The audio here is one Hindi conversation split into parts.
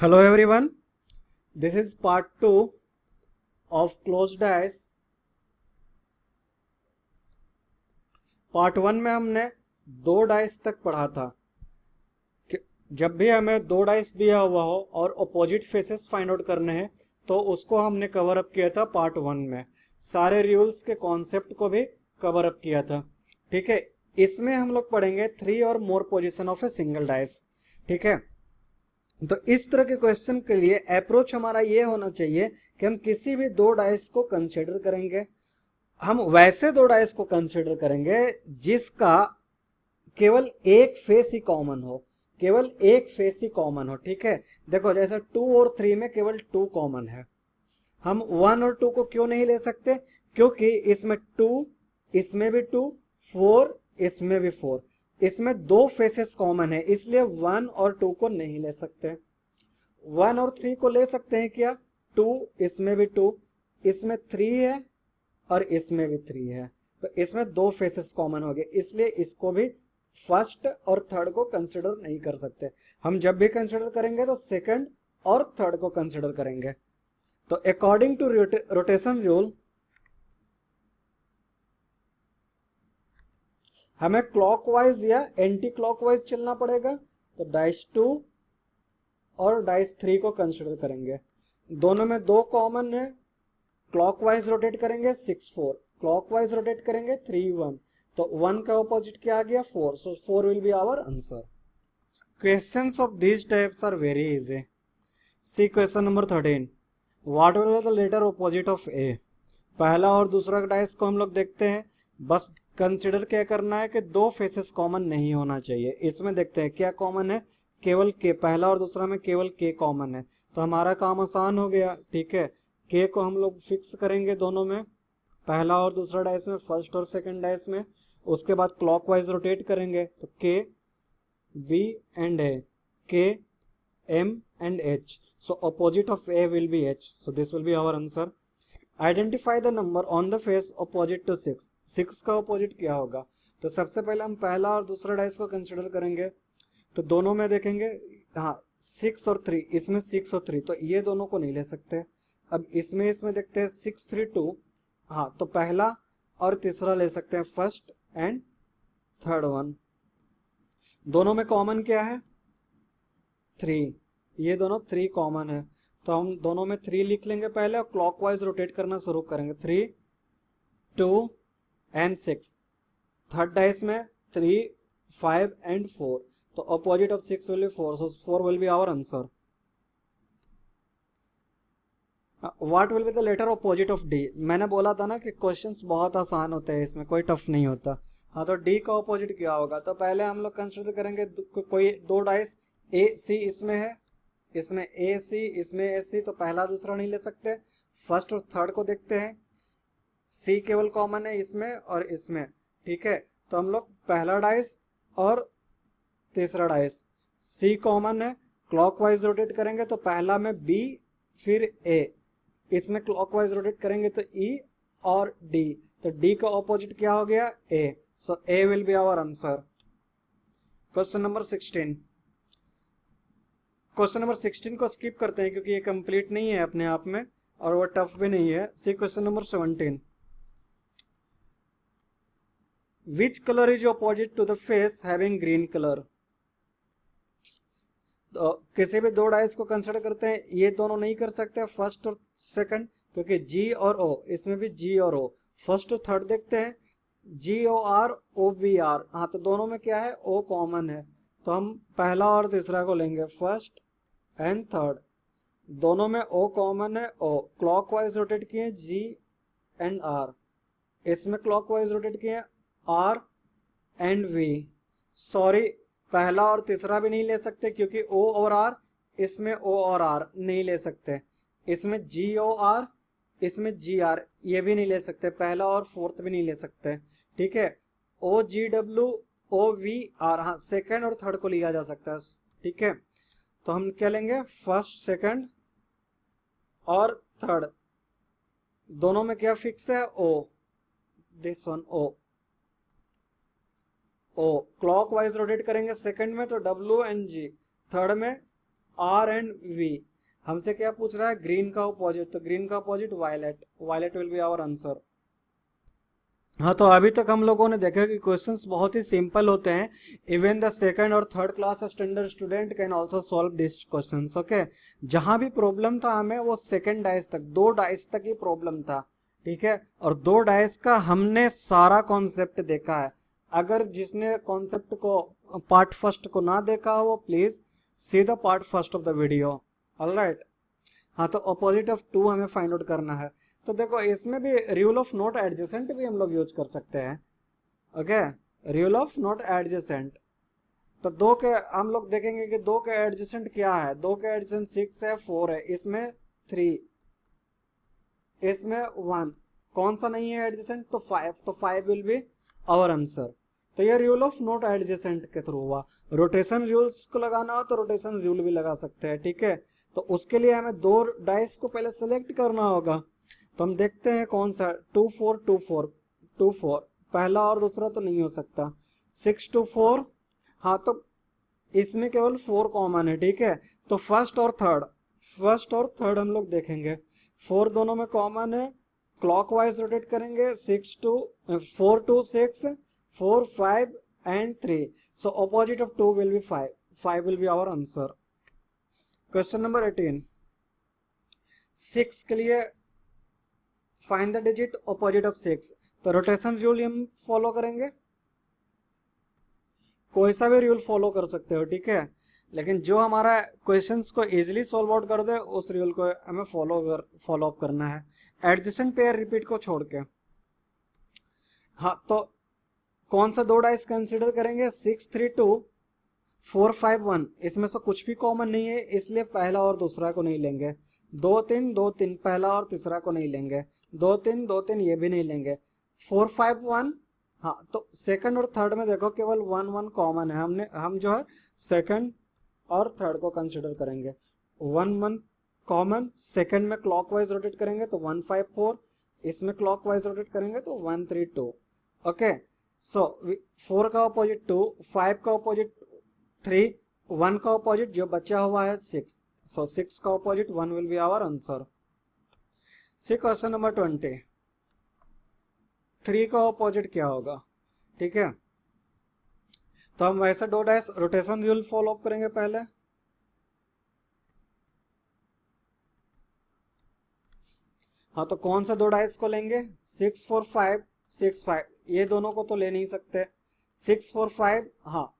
Hello everyone, this is part 2 of closed dice. Part 1 में हमने 2 डाइस तक पढ़ा था कि जब भी हमें 2 डाइस दिया हुआ हो और अपोजिट फेसेस फाइंड आउट करने हैं तो उसको हमने कवर अप किया था पार्ट 1 में। सारे रूल्स के कॉन्सेप्ट को भी कवर अप किया था। ठीक है, इसमें हम लोग पढ़ेंगे 3 और more position of a single dice. ठीक है, तो इस तरह के क्वेश्चन के लिए अप्रोच हमारा ये होना चाहिए कि हम किसी भी 2 डाइस को कंसीडर करेंगे। हम वैसे 2 डाइस को कंसीडर करेंगे जिसका केवल एक फेस ही कॉमन हो, केवल एक फेस ही कॉमन हो। ठीक है, देखो जैसे 2 और 3 में केवल 2 कॉमन है। हम 1 और 2 को क्यों नहीं ले सकते? क्योंकि इसमें 2, इसमें भी 2, 4, इसमें भी 4, इसमें 2 फेसेस कॉमन है, इसलिए 1 और 2 को नहीं ले सकते। 1 और 3 को ले सकते हैं क्या? 2, इसमें भी 2, इसमें 3 है और इसमें भी 3 है, तो इसमें 2 फेसेस कॉमन हो गए, इसलिए इसको भी फर्स्ट और थर्ड को कंसिडर नहीं कर सकते। हम जब भी कंसिडर करेंगे तो सेकंड और थर्ड को कंसिडर करेंगे। तो अकॉर्डिंग टू रोटेशन रूल हमें क्लॉकवाइज या एंटी क्लॉकवाइज चलना पड़ेगा। तो डाइस 2 और डाइस 3 को कंसिडर करेंगे, दोनों में 2 कॉमन है। क्लॉकवाइज रोटेट करेंगे 6 4, क्लॉकवाइज रोटेट करेंगे 3 1, तो 1 का ऑपोजिट क्या आ गया? 4, so 4 will be our answer. Questions of these types are very easy. See question number 13, what will be the letter opposite of A. पहला और दूसरा डाइस को हम लोग देखते हैं, बस कंसिडर क्या करना है कि 2 फेसेस कॉमन नहीं होना चाहिए। इसमें देखते हैं क्या कॉमन है, केवल के, पहला और दूसरा में केवल के कॉमन है, तो हमारा काम आसान हो गया। ठीक है, के को हम लोग फिक्स करेंगे दोनों में, पहला और दूसरा डाइस में, फर्स्ट और सेकंड डाइस में। उसके बाद क्लॉकवाइज रोटेट करेंगे, तो के B and A, K M and H, so opposite of A will be H, so this will be our answer. Identify the number on the face opposite to 6। 6 का ऑपोजिट क्या होगा? तो सबसे पहले हम पहला और दूसरा डाइस को कंसिडर करेंगे, तो दोनों में देखेंगे, हाँ 6 और 3, इसमें 6 और 3, तो ये दोनों को नहीं ले सकते। अब इसमें देखते हैं 6 3 2, हाँ तो पहला और तीसरा ले सकते हैं, फर्स्ट एंड थर्ड वन। दोनों में कॉमन क्या है? 3, ये दोनों 3 कॉमन है, तो हम दोनों में 3 लिख लेंगे पहले और क्लॉकवाइज रोटेट करना शुरू करेंगे। 3 2 एंड 6, थर्ड डाइस में 3 5 एंड 4, तो opposite of 6 will be 4, so 4 will be our answer. What will be the letter opposite of D. मैंने बोला था ना कि क्वेश्चंस बहुत आसान होते हैं, इसमें कोई टफ नहीं होता। हाँ, तो डी का ऑपोजिट क्या होगा? तो पहले हम लोग कंसिडर करेंगे कोई 2 डाइस, ए सी इसमें है, इसमें ए सी, इसमें ए सी, तो पहला दूसरा नहीं ले सकते। फर्स्ट और थर्ड को देखते हैं, सी केवल कॉमन है इसमें और इसमें। ठीक है, तो हम लोग पहला डाइस और तीसरा डाइस, सी कॉमन है, क्लॉकवाइज रोटेट करेंगे, तो पहला में बी फिर ए, इसमें क्लॉकवाइज रोटेट करेंगे तो ई और डी, तो डी का ऑपोजिट क्या हो गया? A, so A will be our answer. Question number 16, question number 16 को स्किप करते हैं क्योंकि ये कंप्लीट नहीं है अपने आप में और वो टफ भी नहीं है। See question number 17, which colour is opposite to the face having green colour. तो किसी भी 2 डाइस को कंसिडर करते हैं, ये दोनों नहीं कर सकते फर्स्ट और सेकंड, क्योंकि जी और ओ, इसमें भी जी और ओ। फर्स्ट और थर्ड देखते हैं, G O R O B R, हाँ तो दोनों में क्या है? ओ कॉमन है, तो हम पहला और तीसरा को लेंगे, फर्स्ट एंड थर्ड, दोनों में ओ कॉमन है, ओ। क्लॉकवाइज रोटेट किए जी एंड आर, इसमें क्लॉकवाइज रोटेट किए आर एंड वी। सॉरी, पहला और तीसरा भी नहीं ले सकते क्योंकि ओ और आर, इसमें ओ और आर नहीं ले सकते। इसमें जी ओ आर, इसमें जी आर, ये भी नहीं ले सकते, पहला और फोर्थ भी नहीं ले सकते। ठीक है, O G W O V R, हाँ सेकंड और थर्ड को लिया जा सकता है। ठीक है, तो हम क्या लेंगे? फर्स्ट सेकंड और थर्ड, दोनों में क्या फिक्स है? O, this one O. O clockwise rotate करेंगे सेकंड में तो डब्ल्यू एंड जी, थर्ड में आर एंड वी। हमसे क्या पूछ रहा है, ग्रीन का अपोजिट, तो ग्रीन का opposite violet, violet will be our answer. हाँ, तो अभी तक हम लोगों ने देखा कि क्वेश्चंस बहुत ही सिंपल होते हैं। इवन द सेकंड और third class standard student can also solve this questions. Okay, जहां भी प्रॉब्लम था हमें वो सेकंड डाइस तक, 2 डाइस तक ही प्रॉब्लम था, ठीक है। और 2 डाइस का हमने सारा कॉन्सेप्ट देखा है। अगर जिसने कॉन्सेप्ट को पार्ट फर्स्ट को ना देखा हो वो please see the part first of the video. Alright, हाँ, तो अपोजिट ऑफ 2 हमें फाइंड आउट करना है। तो देखो इसमें भी रूल ऑफ नॉट एडजेसेंट भी हम लोग यूज कर सकते हैं। Okay, rule of not adjacent. तो 2 के हम लोग देखेंगे कि 2 के एडजेसेंट क्या है। 2 के एडजेसेंट 6 है, 4 है, इसमें 3, इसमें 1, कौन सा नहीं है एडजेसेंट, तो 5, तो 5 विल बी आवर आंसर। तो ये रूल ऑफ नॉट एडजेसेंट के थ्रू हुआ। रोटेशन रूल्स को लगाना हो तो रोटेशन रूल भी लगा सकते हैं, ठीक है। तो उसके लिए हमें 2 डाइस को पहले सेलेक्ट करना होगा। तो हम देखते हैं कौन सा, 2 4 2 4 2 4, पहला और दूसरा तो नहीं हो सकता। 6 2 4, हाँ, तो इसमें केवल 4 कॉमन है, ठीक है। तो फर्स्ट और थर्ड हम लोग देखेंगे। 4 दोनों में कॉमन है, क्लॉकवाइज रोटेट करेंगे। 4 2 6, 4 5 and 3, so opposite of 2 will be 5, 5 will be our answer. Question number 18, 6 के लिए find the digit opposite of 6। तो रोटेशन रूल हम फॉलो करेंगे, कोई सा भी रूल फॉलो कर सकते हो, ठीक है। लेकिन जो हमारा क्वेश्चंस को इजीली सॉल्व आउट कर दे उस रूल को हमें फॉलो अप करना है, एडजेसेंट पेयर रिपीट को छोड़ के। हाँ, तो कौन सा 2 डाइस कंसीडर करेंगे, 6 3 2 4 5 1, इसमें से कुछ भी कॉमन नहीं है, इसलिए पहला और दूसरा को नहीं लेंगे। 2 3 2 3, पहला और तीसरा को नहीं लेंगे। 2 3 2 3, ये भी नहीं लेंगे। 4 5 1, हाँ, तो सेकंड और थर्ड में देखो केवल 1 1 कॉमन है, हम जो है सेकंड और थर्ड को कंसिडर करेंगे। 1 1 कॉमन, सेकंड में क्लॉकवाइज रोटेट करेंगे तो 1 5 4, इसमें क्लॉकवाइज रोटेट करेंगे तो 1 3 2। ओके, सो 4 का अपोजिट 2, 5 का अपोजिट 3, 1 का अपोजिट जो बचा हुआ है 6, सो 6 का opposite 1 will be our answer. See question number 20, 3 का अपोजिट क्या होगा, ठीक है। तो हम वैसे 2 dice rotation rule follow up करेंगे पहले। हाँ, तो कौन सा 2 डाइस को लेंगे, 6 4 5 6 5, ये दोनों को तो ले नहीं सकते। 6 4 5, हाँ,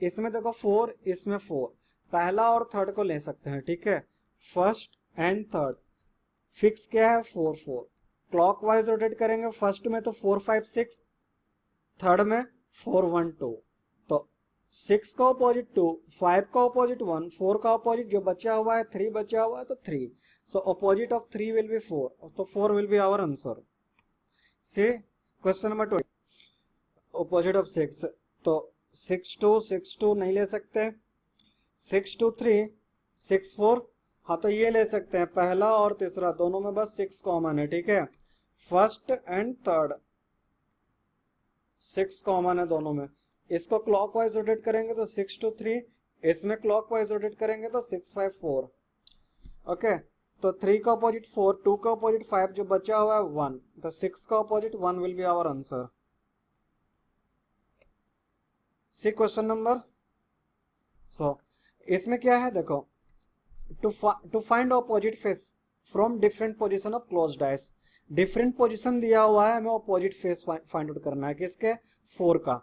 इसमें देखो 4, इसमें 4, पहला और थर्ड को ले सकते हैं, ठीक है। फर्स्ट एंड थर्ड फिक्स क्या है, 4 4, क्लॉकवाइज रोटेट करेंगे। फर्स्ट में तो 4 5 6, थर्ड में 4 1 2, तो 6 का अपोजिट 2, 5 का अपोजिट 1, 4 का अपोजिट जो बचा हुआ है 3 बचा हुआ है तो 3, so opposite of 3 will be 4, तो 4 will be our answer. See question number 20, opposite of 6, तो 6 2 नहीं ले सकते। 6 2 3 6 4, हाँ, तो ये ले सकते हैं, पहला और तीसरा दोनों में बस 6 कॉमन है, ठीक है। फर्स्ट एंड थर्ड 6 कॉमन है दोनों में, इसको क्लॉकवाइज रोटेट करेंगे तो 6 2 3, इसमें क्लॉकवाइज रोटेट करेंगे तो 6 5 4। ओके, तो 3 का अपोजिट 4, 2 का अपोजिट 5, जो बचा हुआ है 1, तो 6 का opposite 1 will be our answer. See question number, so इसमें क्या है देखो, to find opposite face from different position of close dice. Different position दिया हुआ है, हमें ऑपोजिट फेस फाइंड आउट करना है, किसके, 4 का।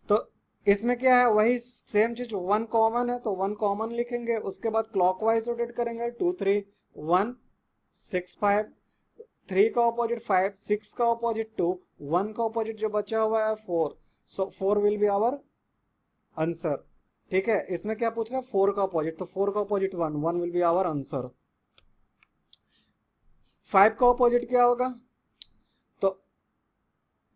तो इसमें क्या है, वही सेम चीज, 1 कॉमन है तो 1 कॉमन लिखेंगे, उसके बाद क्लॉकवाइज रोटेट करेंगे, 2 3 1 6 5, 3 का ऑपोजिट 5, 6 का ऑपोजिट 2, 1 का ऑपोजिट जो बचा हुआ है 4, so 4 will be our answer, ठीक है। इसमें क्या पूछ रहा है, 4 का अपोजिट, तो 4 का opposite 1, 1 will be our answer. 5 का अपोजिट क्या होगा, तो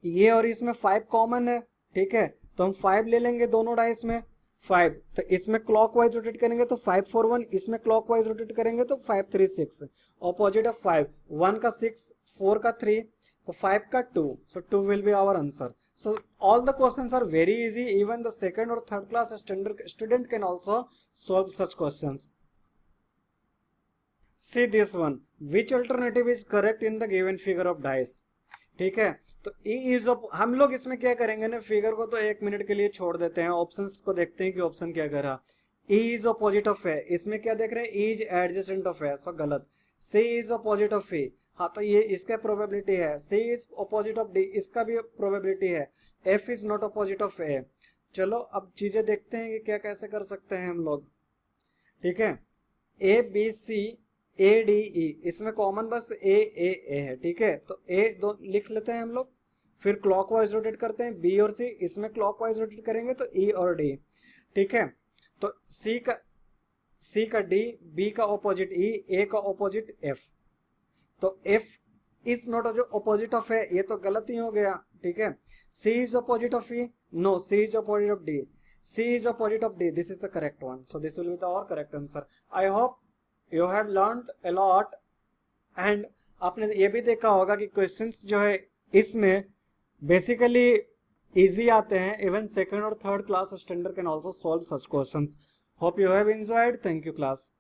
ये और इसमें 5 कॉमन है, ठीक है, तो हम 5 ले लेंगे दोनों डाइस में। 5, तो इसमें क्लॉकवाइज रोटेट करेंगे तो 5 4 1, इसमें क्लॉकवाइज रोटेट करेंगे तो 5 3 6, ऑपोजिट ऑफ 5, 1 का 6, 4 का 3, तो 5 का 2, so 2 will be our answer. So all the questions are very easy, even the second or third class standard student can also solve such questions. See this one, which alternative is correct in the given figure of dice. ठीक है, तो ई इज हम लोग इसमें क्या करेंगे ना, फिगर को तो 1 मिनट के लिए छोड़ देते हैं, ऑप्शंस को देखते हैं कि ऑप्शन क्या करा। E is opposite of A, इसमें क्या देख रहे हैं, E is adjacent of A, so गलत। C is opposite of E, हाँ तो ये इसका प्रोबेबिलिटी है। C is opposite of D, इसका भी प्रोबेबिलिटी है। F is not opposite of A. चलो अब चीजें देखते हैं कि क्या कैसे कर सकते हैं हम लोग। ठीक है, A B C A D E, इसमें कॉमन बस ए है। ठीक है, तो ए दो लिख लेते हैं हम लोग, फिर क्लॉकवाइज रोटेट करते हैं बी और सी, इसमें क्लॉकवाइज रोटेट करेंगे तो ई और डी। ठीक है, तो सी का डी, बी का ऑपोजिट ई, ए का ऑपोजिट एफ। तो एफ इज नॉट जो ऑपोजिट ऑफ है, ये तो गलत ही हो गया। ठीक है, C is opposite of E, no, C is opposite of D, C is opposite of D, this is the correct one, so this will be the और correct answer. I hope you have learned a lot. And आपने ये भी देखा होगा कि क्वेश्चंस जो है इसमें बेसिकली इजी आते हैं, इवन सेकंड और third class standard can also solve such questions. Hope you have enjoyed, thank you class.